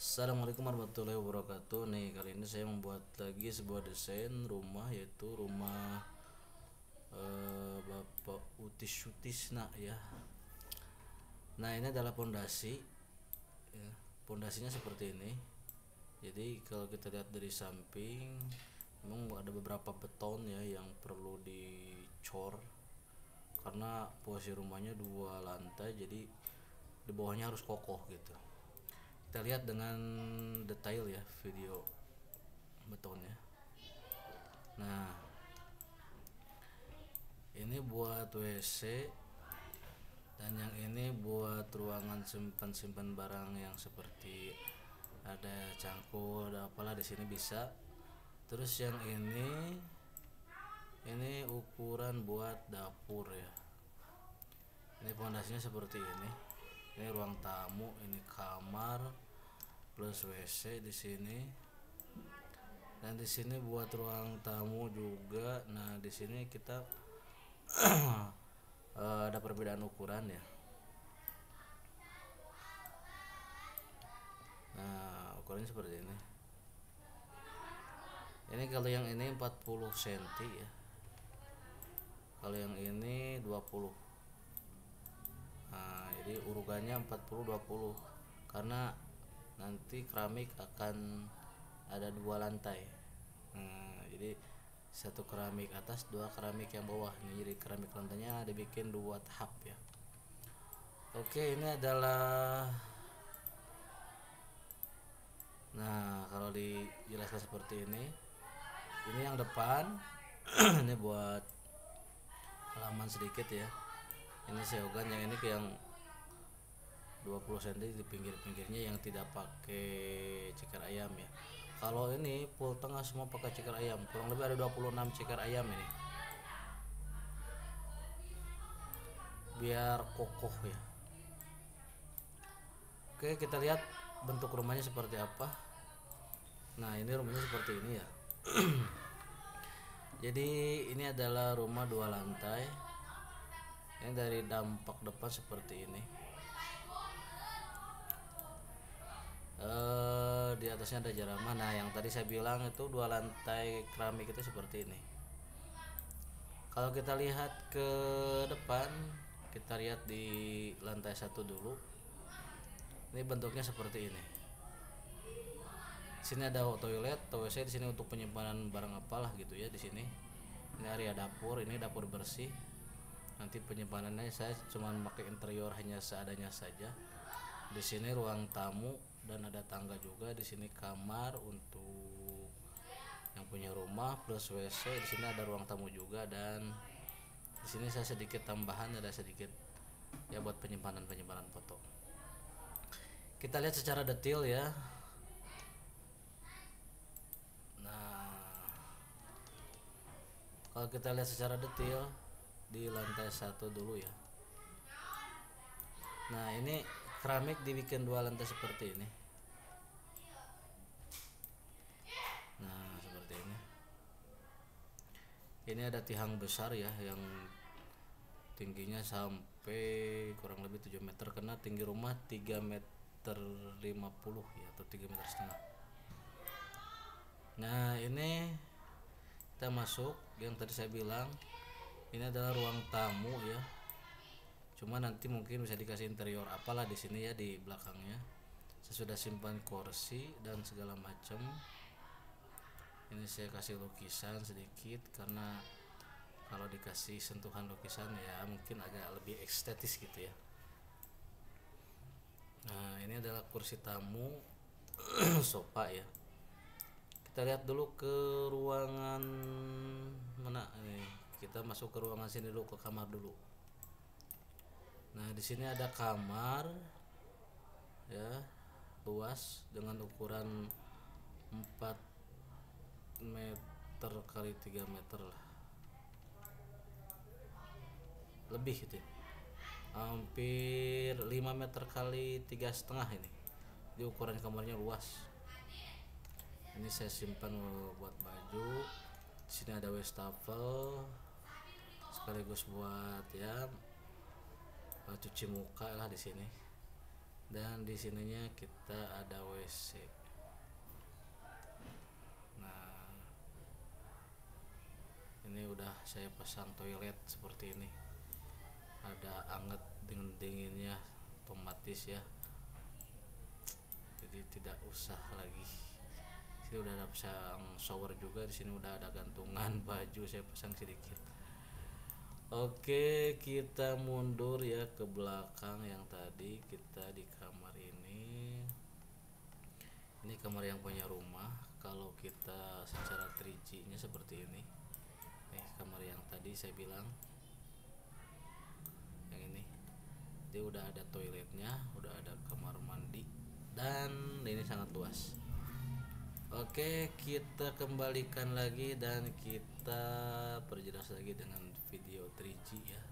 Assalamualaikum warahmatullahi wabarakatuh. Nih, kali ini saya membuat lagi sebuah desain rumah, yaitu rumah Bapak Utis Sutisna ya. Nah, ini adalah pondasi ya. Pondasinya seperti ini. Jadi kalau kita lihat dari samping, memang ada beberapa beton ya yang perlu dicor karena posisi rumahnya dua lantai, jadi di bawahnya harus kokoh gitu. Kita lihat dengan detail ya video betonnya. Nah, ini buat WC, dan yang ini buat ruangan simpan barang yang seperti ada cangkul, ada apalah di sini bisa. Terus yang ini ukuran buat dapur ya. Ini pondasinya seperti ini. Ini ruang tamu, ini kamar plus WC di sini. Dan di sini buat ruang tamu juga. Nah, di sini kita ada perbedaan ukuran ya. Nah, ukurannya seperti ini. Ini kalau yang ini 40 cm ya. Kalau yang ini 20. Nah, jadi urutannya 40-20 karena nanti keramik akan ada dua lantai. Nah, jadi satu keramik atas, dua keramik yang bawah. Jadi keramik lantainya dibikin dua tahap ya. Oke, ini adalah, nah kalau dijelaskan seperti ini yang depan. Ini buat halaman sedikit ya. Ini seogan, yang ini ke yang 20 cm di pinggir-pinggirnya yang tidak pakai ceker ayam ya. Kalau ini full tengah semua pakai ceker ayam, kurang lebih ada 26 ceker ayam ini, biar kokoh ya. Oke, kita lihat bentuk rumahnya seperti apa. Nah, ini rumahnya seperti ini ya. Jadi ini adalah rumah dua lantai. Ini dari dampak depan seperti ini. Di atasnya ada jerama. Nah, yang tadi saya bilang itu dua lantai keramik itu seperti ini. Kalau kita lihat ke depan, kita lihat di lantai satu dulu. Ini bentuknya seperti ini. Sini ada toilet, WC di sini untuk penyimpanan barang apalah gitu ya di sini. Ini area dapur, ini dapur bersih. Nanti penyimpanannya saya cuma pakai interior hanya seadanya saja. Di sini ruang tamu dan ada tangga juga. Di sini kamar untuk yang punya rumah plus WC. Di sini ada ruang tamu juga, dan di sini saya sedikit tambahan, ada sedikit ya buat penyimpanan foto. Kita lihat secara detail ya. Kalau kita lihat secara detail di lantai satu dulu ya. Nah, ini keramik dibikin dua lantai seperti ini. Nah, seperti ini. Ini ada tiang besar ya yang tingginya sampai kurang lebih 7 meter, karena tinggi rumah 3,50 meter ya, atau 3,5 meter. Nah, ini kita masuk, yang tadi saya bilang ini adalah ruang tamu ya. Cuma nanti mungkin bisa dikasih interior apalah di sini ya, di belakangnya. Saya sudah simpan kursi dan segala macam. Ini saya kasih lukisan sedikit karena kalau dikasih sentuhan lukisan ya mungkin agak lebih estetis gitu ya. Nah, ini adalah kursi tamu, sofa ya. Kita lihat dulu ke ruangan mana ini. Kita masuk ke ruangan sini dulu, ke kamar dulu. Nah, di sini ada kamar ya, luas dengan ukuran 4 meter kali 3 meter lah. Lebih gitu ya. Hampir 5 meter kali 3,5 ini. Di ukuran kamarnya luas. Ini saya simpan buat baju. Di sini ada wastafel sekaligus buat ya cuci muka lah di sini. Dan di sininya kita ada WC. Nah, ini udah saya pasang toilet seperti ini. Ada anget dengan dinginnya otomatis ya. Jadi tidak usah lagi. Sini udah ada pasang shower juga, di sini udah ada gantungan baju saya pasang sedikit. Oke, kita mundur ya ke belakang yang tadi kita di kamar ini. Ini kamar yang punya rumah. Kalau kita secara 3G-nya seperti ini. Kamar yang tadi saya bilang. Yang ini. Jadi udah ada toiletnya, udah ada kamar mandi dan ini sangat luas. Oke, kita kembalikan lagi dan kita perjelas lagi dengan video 3G ya.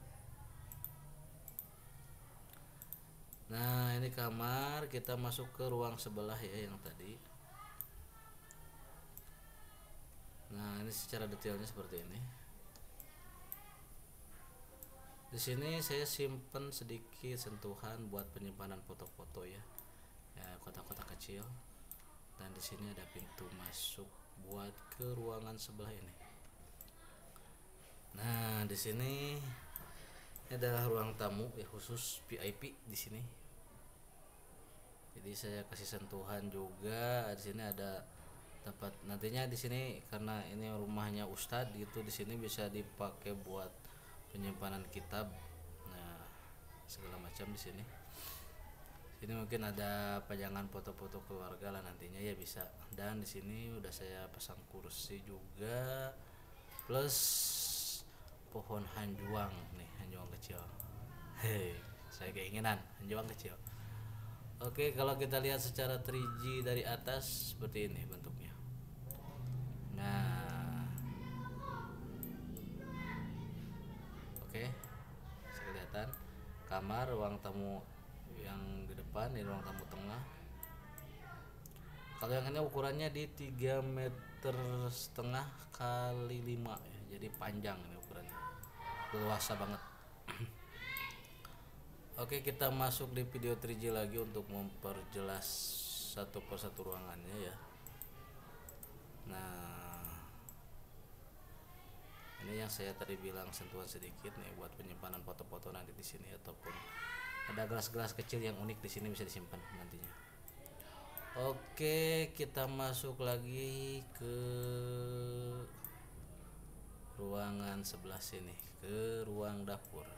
Nah, ini kamar, kita masuk ke ruang sebelah ya yang tadi. Nah, ini secara detailnya seperti ini. Di sini saya simpan sedikit sentuhan buat penyimpanan foto-foto ya. Ya, kotak-kotak kecil. Dan di sini ada pintu masuk buat ke ruangan sebelah ini. Nah, di sini adalah ruang tamu ya, khusus VIP di sini. Jadi saya kasih sentuhan juga. Di sini ada tempat nantinya di sini karena ini rumahnya Ustadz gitu, di sini bisa dipakai buat penyimpanan kitab. Nah, segala macam di sini. Ini mungkin ada pajangan foto-foto keluarga lah nantinya ya bisa. Dan di sini udah saya pasang kursi juga, plus pohon hanjuang nih, hanjuang kecil. Hei, saya keinginan hanjuang kecil. Oke, kalau kita lihat secara 3G dari atas seperti ini bentuknya. Nah, oke, bisa kelihatan kamar, ruang tamu yang di depan, ini ruang tamu tengah. Kalau yang ini ukurannya di 3,5 meter kali 5 ya, jadi panjang ini ukurannya, luasa banget. Oke, kita masuk di video 3G lagi untuk memperjelas satu persatu ruangannya ya. Nah, ini yang saya tadi bilang sentuhan sedikit nih buat penyimpanan foto-foto nanti di sini, ataupun ada gelas-gelas kecil yang unik di sini bisa disimpan nantinya. Oke, kita masuk lagi ke ruangan sebelah sini, ke ruang dapur.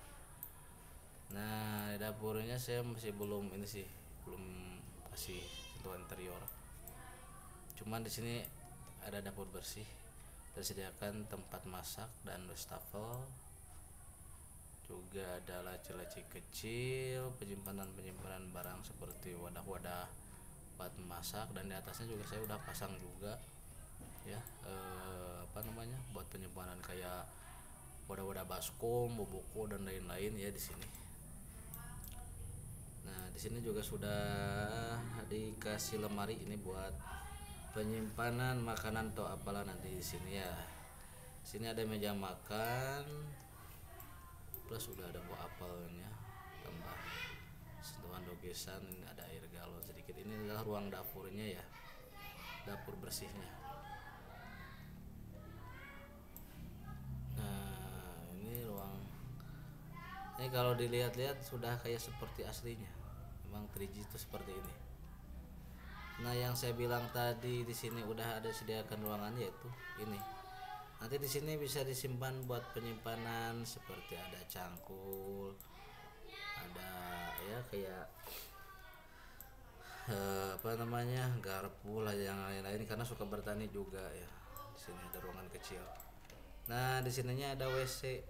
Nah, di dapurnya saya masih belum ini sih, belum kasih sentuhan interior. Cuman di sini ada dapur bersih, tersediakan tempat masak dan wastafel. Juga ada laci-laci kecil, penyimpanan barang seperti wadah-wadah buat masak, dan di atasnya juga saya udah pasang juga ya buat penyimpanan kayak wadah-wadah baskom, bubuk dan lain-lain ya di sini. Nah, di sini juga sudah dikasih lemari ini buat penyimpanan makanan atau apalah nanti di sini ya. Sini ada meja makan, plus sudah ada buah apelnya, tambah sentuhan dogesan, ini ada air galon sedikit. Ini adalah ruang dapurnya ya, dapur bersihnya. Nah, ini kalau dilihat-lihat sudah kayak seperti aslinya, memang 3G itu seperti ini. Nah, yang saya bilang tadi di sini udah ada sediakan ruangan, yaitu ini. Nanti di sini bisa disimpan buat penyimpanan seperti ada cangkul, ada ya kayak garpu lah yang lain-lain, karena suka bertani juga ya. Di sini ada ruangan kecil. Nah, di sininya ada WC.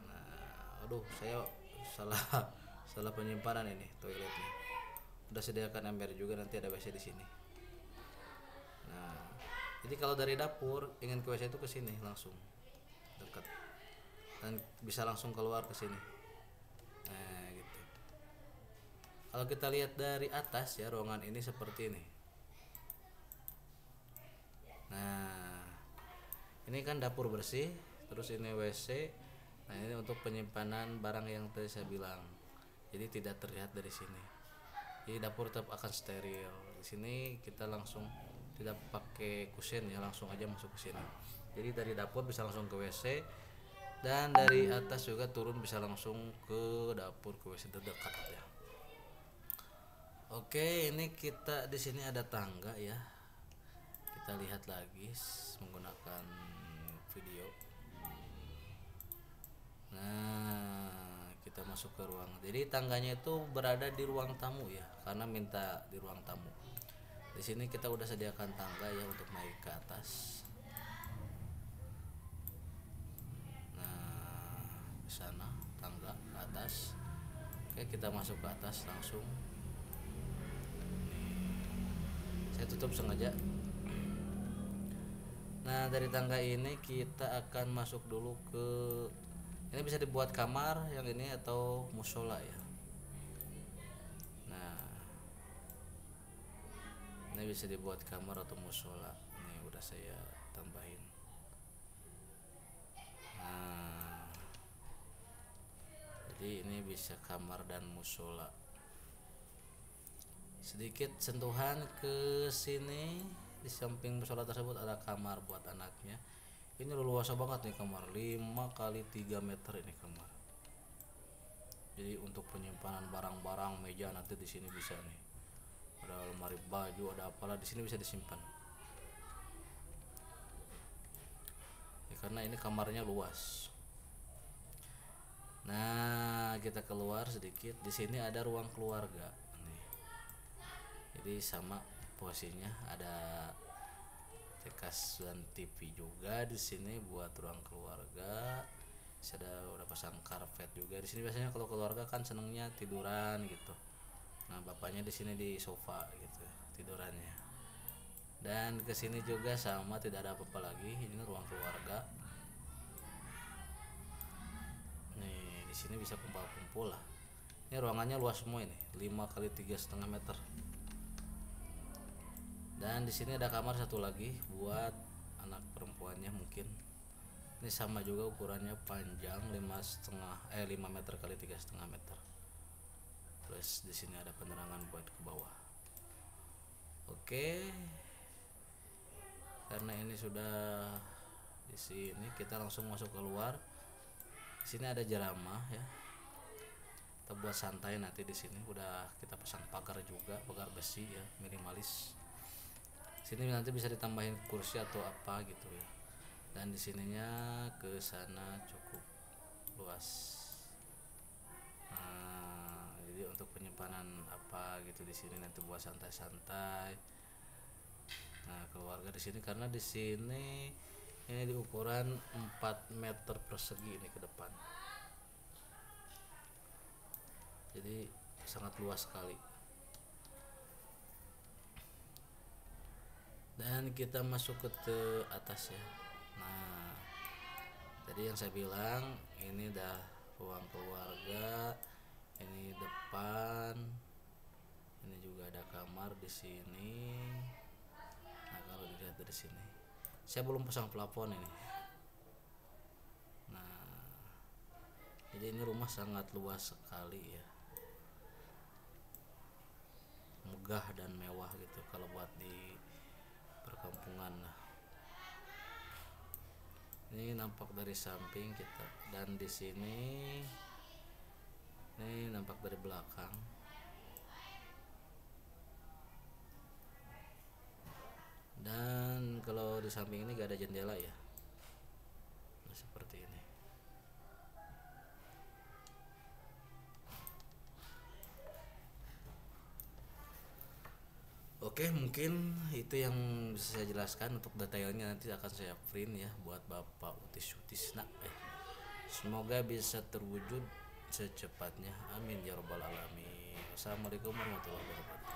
Nah, aduh, saya salah penyimpanan ini toiletnya. Udah sediakan ember juga, nanti ada WC di sini. Nah, jadi kalau dari dapur ingin ke WC itu ke sini langsung dekat, dan bisa langsung keluar ke sini. Nah, gitu. Kalau kita lihat dari atas ya, ruangan ini seperti ini. Nah, ini kan dapur bersih, terus ini WC. Nah, ini untuk penyimpanan barang yang tadi saya bilang. Jadi tidak terlihat dari sini. Jadi dapur tetap akan steril. Di sini kita langsung tidak pakai kusen ya, langsung aja masuk ke sini. Jadi dari dapur bisa langsung ke WC, dan dari atas juga turun bisa langsung ke dapur, ke WC terdekat ya. Oke, ini kita di sini ada tangga ya. Kita lihat lagi menggunakan video. Nah, kita masuk ke ruang. Jadi tangganya itu berada di ruang tamu ya, karena minta di ruang tamu. Di sini kita udah sediakan tangga ya untuk naik ke atas. Nah, di sana tangga ke atas. Oke, kita masuk ke atas langsung. Saya tutup sengaja. Nah, dari tangga ini kita akan masuk dulu ke, ini bisa dibuat kamar yang ini atau musola ya. Nah, ini bisa dibuat kamar atau musola. Ini udah saya tambahin. Nah, jadi ini bisa kamar dan musola. Sedikit sentuhan ke sini, di samping musola tersebut ada kamar buat anaknya. Ini luas banget nih kamar, 5 kali 3 meter ini kamar. Jadi untuk penyimpanan barang-barang, meja nanti di sini bisa nih. Ada lemari baju, ada apalah di sini bisa disimpan. Ya, karena ini kamarnya luas. Nah, kita keluar sedikit. Di sini ada ruang keluarga. Nih. Jadi sama posisinya, ada tekas dan TV juga di sini buat ruang keluarga. Ada udah pasang karpet juga di sini. Biasanya kalau keluarga kan senengnya tiduran gitu. Nah, bapaknya di sini di sofa gitu tidurannya. Dan ke sini juga sama, tidak ada apa-apa lagi. Ini ruang keluarga. Nih, di sini bisa kumpul-kumpul lah. Ini ruangannya luas semua ini, 5 kali 3,5 meter. Dan di sini ada kamar satu lagi buat anak perempuannya mungkin. Ini sama juga ukurannya, panjang 5 meter kali 3,5 meter. Terus di sini ada penerangan buat ke bawah. Oke. Karena ini sudah di sini, kita langsung masuk keluar. Di sini ada jeramah ya. Kita buat santai nanti di sini. Udah kita pasang pagar juga, pagar besi ya, minimalis. Sini nanti bisa ditambahin kursi atau apa gitu ya. Dan di sininya ke sana cukup luas. Nah, jadi untuk penyimpanan apa gitu di sini nanti buat santai-santai. Nah, keluarga di sini karena di sini ini di ukuran 4 meter persegi ini ke depan. Jadi sangat luas sekali. Dan kita masuk ke atas ya. Nah, tadi yang saya bilang ini dah ruang keluarga, ini depan, ini juga ada kamar di sini. Nah, kalau dilihat dari sini, saya belum pasang plafon ini. Nah, jadi ini rumah sangat luas sekali ya, megah dan mewah gitu kalau buat di perkampungan. Nah, ini nampak dari samping kita, dan di sini ini nampak dari belakang. Dan kalau di samping ini gak ada jendela ya. Nah, seperti ini. Oke, mungkin itu yang bisa saya jelaskan. Untuk detailnya nanti akan saya print ya buat Bapak Utis. Nah, semoga bisa terwujud secepatnya. Amin ya robbal alamin. Assalamualaikum warahmatullahi wabarakatuh.